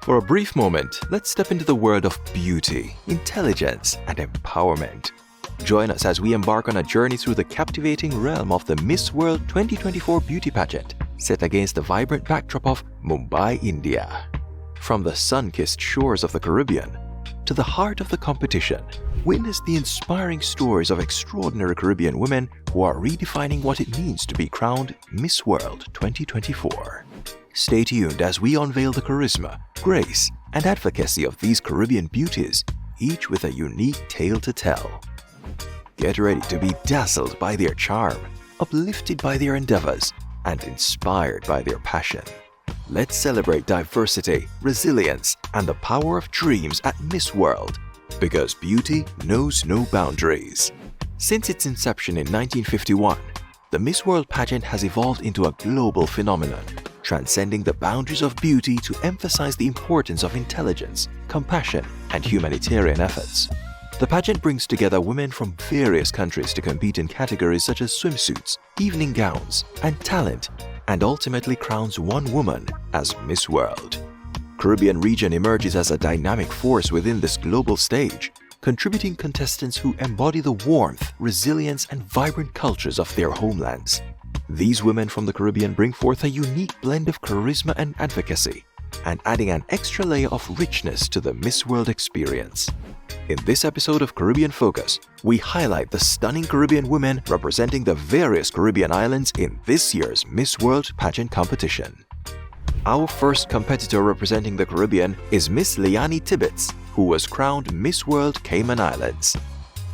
For a brief moment, let's step into the world of beauty, intelligence, and empowerment. Join us as we embark on a journey through the captivating realm of the Miss World 2024 beauty pageant, set against the vibrant backdrop of Mumbai, India. From the sun-kissed shores of the Caribbean to the heart of the competition, witness the inspiring stories of extraordinary Caribbean women who are redefining what it means to be crowned Miss World 2024. Stay tuned as we unveil the charisma, grace, and advocacy of these Caribbean beauties, each with a unique tale to tell. Get ready to be dazzled by their charm, uplifted by their endeavors, and inspired by their passion. Let's celebrate diversity, resilience, and the power of dreams at Miss World, because beauty knows no boundaries. Since its inception in 1951, the Miss World pageant has evolved into a global phenomenon, transcending the boundaries of beauty to emphasize the importance of intelligence, compassion, and humanitarian efforts. The pageant brings together women from various countries to compete in categories such as swimsuits, evening gowns, and talent, and ultimately crowns one woman as Miss World. Caribbean region emerges as a dynamic force within this global stage, contributing contestants who embody the warmth, resilience, and vibrant cultures of their homelands. These women from the Caribbean bring forth a unique blend of charisma and advocacy, and adding an extra layer of richness to the Miss World experience. In this episode of Caribbean Focus, we highlight the stunning Caribbean women representing the various Caribbean islands in this year's Miss World pageant competition. Our first competitor representing the Caribbean is Miss Liani Tibbetts, who was crowned Miss World Cayman Islands.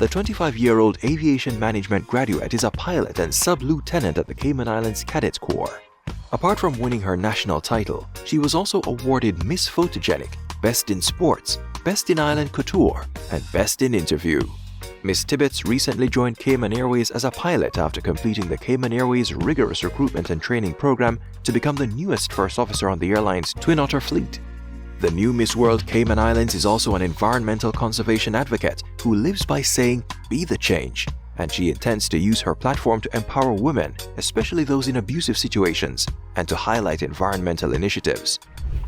The 25-year-old aviation management graduate is a pilot and sub-lieutenant at the Cayman Islands Cadet Corps. Apart from winning her national title, she was also awarded Miss Photogenic, Best in Sports, Best in Island Couture, and Best in Interview. Miss Tibbetts recently joined Cayman Airways as a pilot after completing the Cayman Airways rigorous recruitment and training program to become the newest first officer on the airline's Twin Otter fleet. The new Miss World Cayman Islands is also an environmental conservation advocate who lives by saying, "Be the change," and she intends to use her platform to empower women, especially those in abusive situations, and to highlight environmental initiatives.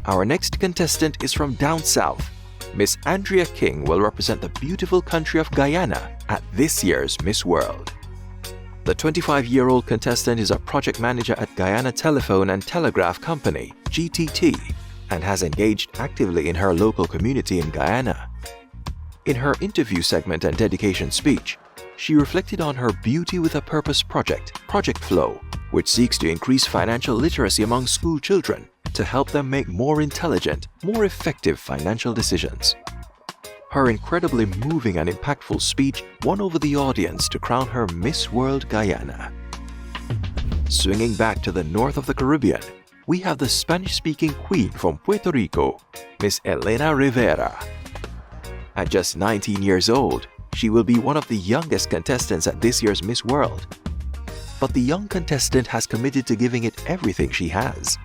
Our next contestant is from down south. Miss Andrea King will represent the beautiful country of Guyana at this year's Miss World. The 25-year-old contestant is a project manager at Guyana Telephone and Telegraph Company, GTT, and has engaged actively in her local community in Guyana. In her interview segment and dedication speech, she reflected on her Beauty with a Purpose project, Project Flow, which seeks to increase financial literacy among school children to help them make more intelligent, more effective financial decisions. Her incredibly moving and impactful speech won over the audience to crown her Miss World Guyana. Swinging back to the north of the Caribbean, we have the Spanish-speaking queen from Puerto Rico, Miss Elena Rivera. At just 19 years old, she will be one of the youngest contestants at this year's Miss World. But the young contestant has committed to giving it everything she has.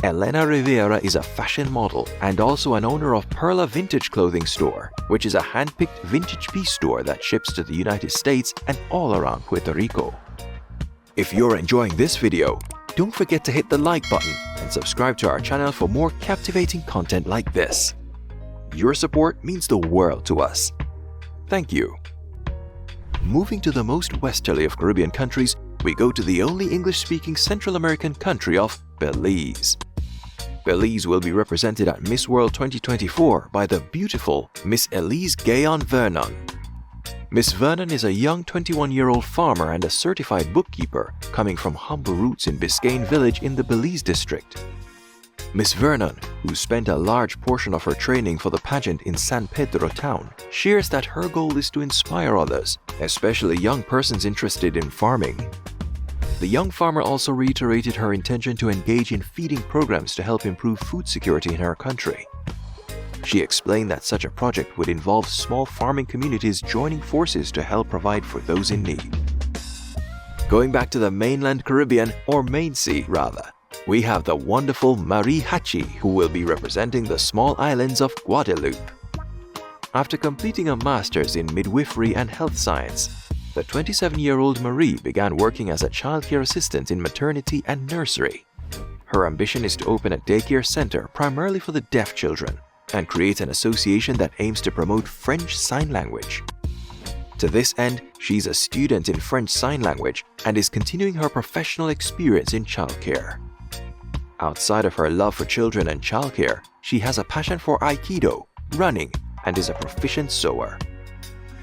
Elena Rivera is a fashion model and also an owner of Perla Vintage Clothing Store, which is a hand-picked vintage piece store that ships to the United States and all around Puerto Rico. If you're enjoying this video, don't forget to hit the like button and subscribe to our channel for more captivating content like this. Your support means the world to us. Thank you. Moving to the most westerly of Caribbean countries, we go to the only English-speaking Central American country of Belize. Belize will be represented at Miss World 2024 by the beautiful Miss Elise Gayon Vernon. Miss Vernon is a young 21-year-old farmer and a certified bookkeeper coming from humble roots in Biscayne Village in the Belize district. Miss Vernon, who spent a large portion of her training for the pageant in San Pedro town, shares that her goal is to inspire others, especially young persons interested in farming. The young farmer also reiterated her intention to engage in feeding programs to help improve food security in her country. She explained that such a project would involve small farming communities joining forces to help provide for those in need. Going back to the mainland Caribbean, or Main Sea rather, we have the wonderful Marie Hachi, who will be representing the small islands of Guadeloupe. After completing a master's in midwifery and health science, the 27-year-old Marie began working as a childcare assistant in maternity and nursery. Her ambition is to open a daycare center primarily for the deaf children and create an association that aims to promote French Sign Language. To this end, she's a student in French Sign Language and is continuing her professional experience in childcare. Outside of her love for children and childcare, she has a passion for Aikido, running, and is a proficient sewer.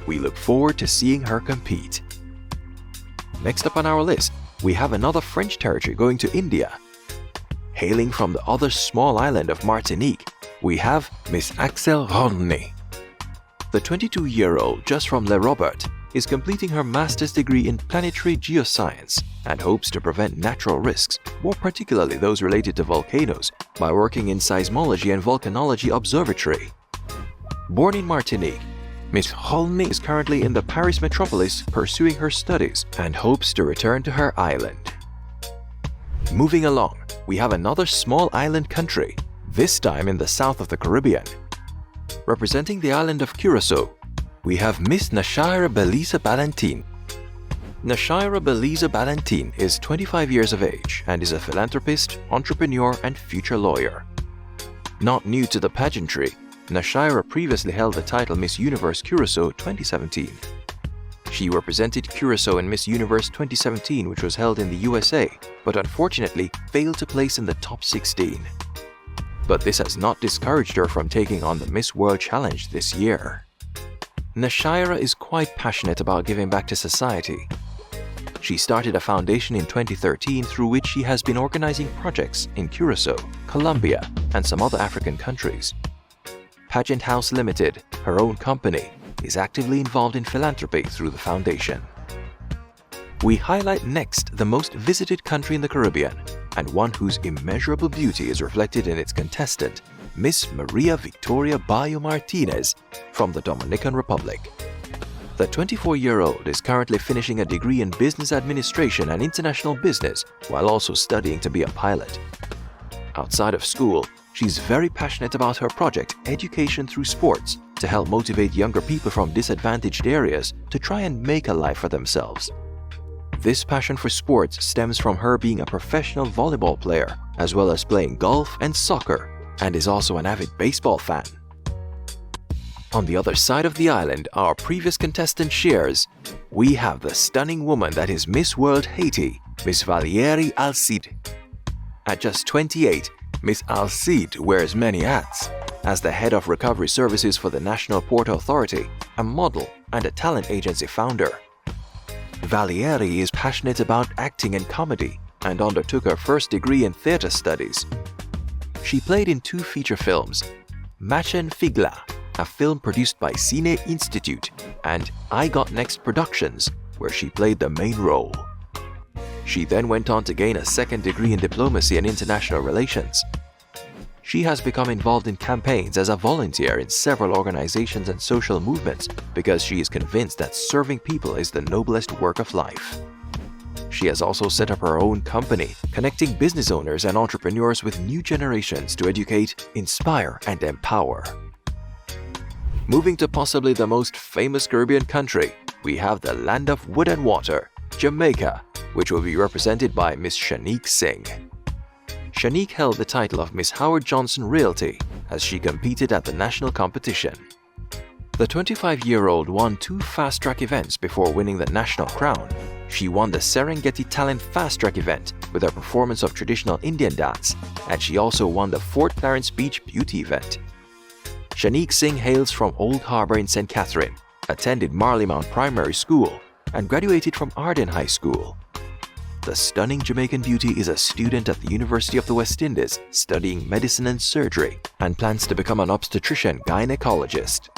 We look forward to seeing her compete. Next up on our list, we have another French territory going to India. Hailing from the other small island of Martinique, we have Miss Axel Ronny. The 22-year-old just from Le Robert is completing her master's degree in planetary geoscience and hopes to prevent natural risks, more particularly those related to volcanoes, by working in seismology and volcanology observatory. Born in Martinique, Miss Ronny is currently in the Paris metropolis pursuing her studies and hopes to return to her island. Moving along, we have another small island country, this time in the south of the Caribbean. Representing the island of Curacao, we have Miss Nashira Belize Ballantyne. Nashira Belize Ballantyne is 25 years of age and is a philanthropist, entrepreneur, and future lawyer. Not new to the pageantry, Nashira previously held the title Miss Universe Curacao 2017. She represented Curacao in Miss Universe 2017, which was held in the USA, but unfortunately failed to place in the top 16. But this has not discouraged her from taking on the Miss World Challenge this year. Nashira is quite passionate about giving back to society. She started a foundation in 2013 through which she has been organizing projects in Curacao, Colombia, and some other African countries. Pageant House Limited, her own company, is actively involved in philanthropy through the foundation. We highlight next the most visited country in the Caribbean, and one whose immeasurable beauty is reflected in its contestant, Miss Maria Victoria Bayo Martinez from the Dominican Republic. The 24-year-old is currently finishing a degree in business administration and international business while also studying to be a pilot. Outside of school, she's very passionate about her project Education Through Sports to help motivate younger people from disadvantaged areas to try and make a life for themselves. This passion for sports stems from her being a professional volleyball player, as well as playing golf and soccer, and is also an avid baseball fan. On the other side of the island, our previous contestant shares, we have the stunning woman that is Miss World Haiti, Miss J-irie Alcide. At just 28, Miss Alcide wears many hats. As the head of recovery services for the National Port Authority, a model, and a talent agency founder. J-irie is passionate about acting and comedy and undertook her first degree in theater studies. She played in 2 feature films, Machen Figla, a film produced by Cine Institute, and I Got Next Productions, where she played the main role. She then went on to gain a second degree in diplomacy and international relations. She has become involved in campaigns as a volunteer in several organizations and social movements because she is convinced that serving people is the noblest work of life. She has also set up her own company, connecting business owners and entrepreneurs with new generations to educate, inspire, and empower. Moving to possibly the most famous Caribbean country, we have the land of wood and water, Jamaica, which will be represented by Miss Shanique Singh. Shanique held the title of Miss Howard Johnson Realty as she competed at the national competition. The 25-year-old won 2 fast-track events before winning the national crown. She won the Serengeti Talent Fast Track event with her performance of traditional Indian dance, and she also won the Fort Clarence Beach Beauty event. Shanique Singh hails from Old Harbor in St. Catherine, attended Marleymount Primary School, and graduated from Arden High School. The stunning Jamaican beauty is a student at the University of the West Indies studying medicine and surgery and plans to become an obstetrician gynecologist.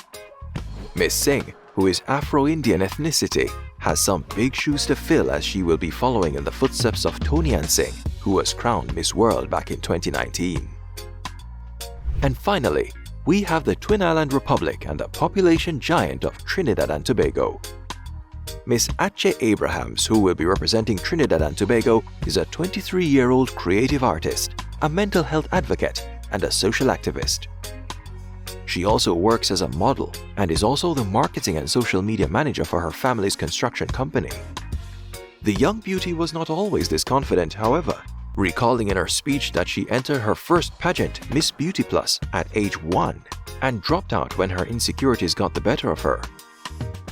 Miss Singh, who is Afro-Indian ethnicity, has some big shoes to fill as she will be following in the footsteps of Tony Ann Singh, who was crowned Miss World back in 2019. And finally, we have the Twin Island Republic and the population giant of Trinidad and Tobago. Miss Atche Abrahams, who will be representing Trinidad and Tobago, is a 23-year-old creative artist, a mental health advocate, and a social activist. She also works as a model and is also the marketing and social media manager for her family's construction company. The young beauty was not always this confident, however. recalling in her speech that she entered her first pageant, Miss Beauty Plus, at age 1 and dropped out when her insecurities got the better of her.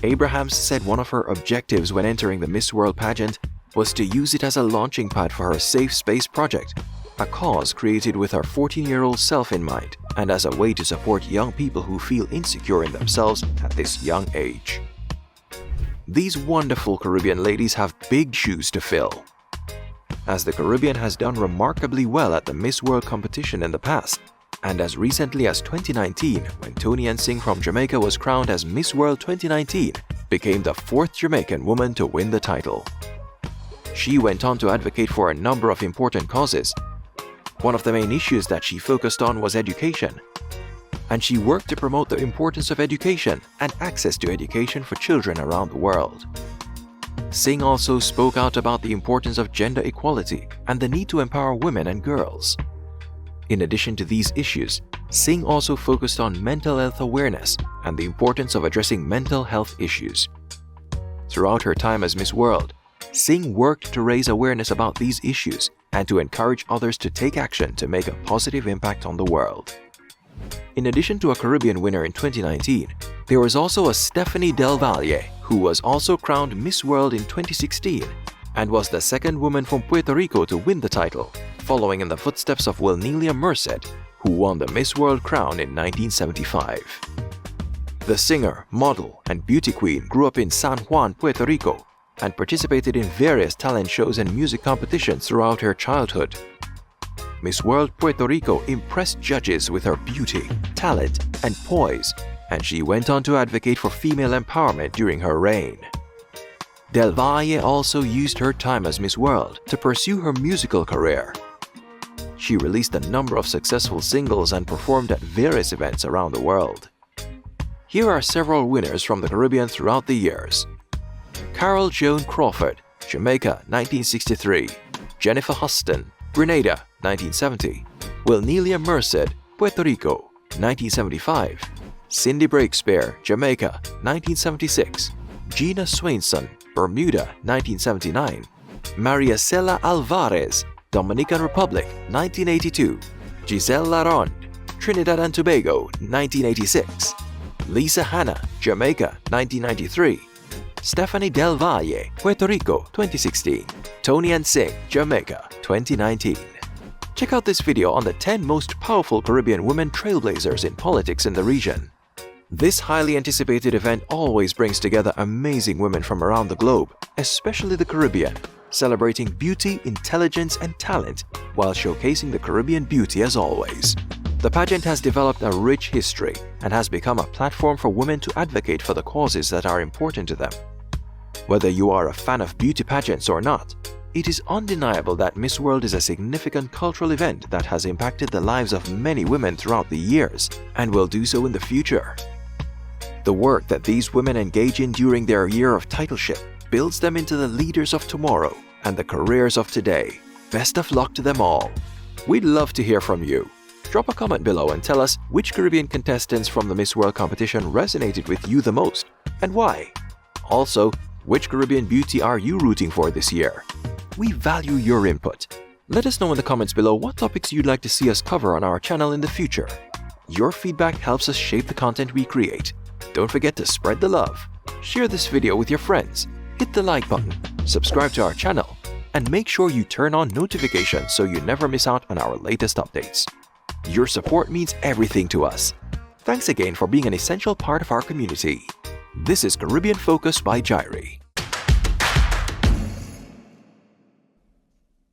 Abrahams said one of her objectives when entering the Miss World pageant was to use it as a launching pad for her Safe Space project, a cause created with her 14-year-old self in mind and as a way to support young people who feel insecure in themselves at this young age. These wonderful Caribbean ladies have big shoes to fill, as the Caribbean has done remarkably well at the Miss World competition in the past, and as recently as 2019, when Toni Singh from Jamaica was crowned as Miss World 2019, became the 4th Jamaican woman to win the title. She went on to advocate for a number of important causes. One of the main issues that she focused on was education, and she worked to promote the importance of education and access to education for children around the world. Singh also spoke out about the importance of gender equality and the need to empower women and girls. In addition to these issues, Singh also focused on mental health awareness and the importance of addressing mental health issues. Throughout her time as Miss World, Singh worked to raise awareness about these issues and to encourage others to take action to make a positive impact on the world. In addition to a Caribbean winner in 2019, there was also a Stephanie Del Valle, who was also crowned Miss World in 2016 and was the 2nd woman from Puerto Rico to win the title, following in the footsteps of Wilnelia Merced, who won the Miss World crown in 1975. The singer, model, and beauty queen grew up in San Juan, Puerto Rico, and participated in various talent shows and music competitions throughout her childhood. Miss World Puerto Rico impressed judges with her beauty, talent, and poise, and she went on to advocate for female empowerment during her reign. Del Valle also used her time as Miss World to pursue her musical career. She released a number of successful singles and performed at various events around the world. Here are several winners from the Caribbean throughout the years. Carol Joan Crawford, Jamaica, 1963. Jennifer Huston, Grenada, 1970. Wilnelia Merced, Puerto Rico, 1975. Cindy Breakspear, Jamaica, 1976. Gina Swainson, Bermuda, 1979. Maria Cela Alvarez, Dominican Republic, 1982. Giselle Laronde, Trinidad and Tobago, 1986. Lisa Hanna, Jamaica, 1993. Stephanie Del Valle, Puerto Rico, 2016. Toni Singh, Jamaica, 2019. Check out this video on the 10 most powerful Caribbean women trailblazers in politics in the region. This highly anticipated event always brings together amazing women from around the globe, especially the Caribbean, celebrating beauty, intelligence, and talent while showcasing the Caribbean beauty as always. The pageant has developed a rich history and has become a platform for women to advocate for the causes that are important to them. Whether you are a fan of beauty pageants or not, it is undeniable that Miss World is a significant cultural event that has impacted the lives of many women throughout the years and will do so in the future. The work that these women engage in during their year of titleship builds them into the leaders of tomorrow and the careers of today. Best of luck to them all. We'd love to hear from you. Drop a comment below and tell us which Caribbean contestants from the Miss World competition resonated with you the most and why. Also, which Caribbean beauty are you rooting for this year? We value your input. Let us know in the comments below what topics you'd like to see us cover on our channel in the future. Your feedback helps us shape the content we create. Don't forget to spread the love, share this video with your friends, hit the like button, subscribe to our channel, and make sure you turn on notifications so you never miss out on our latest updates. Your support means everything to us. Thanks again for being an essential part of our community. This is Caribbean Focus by J-irie.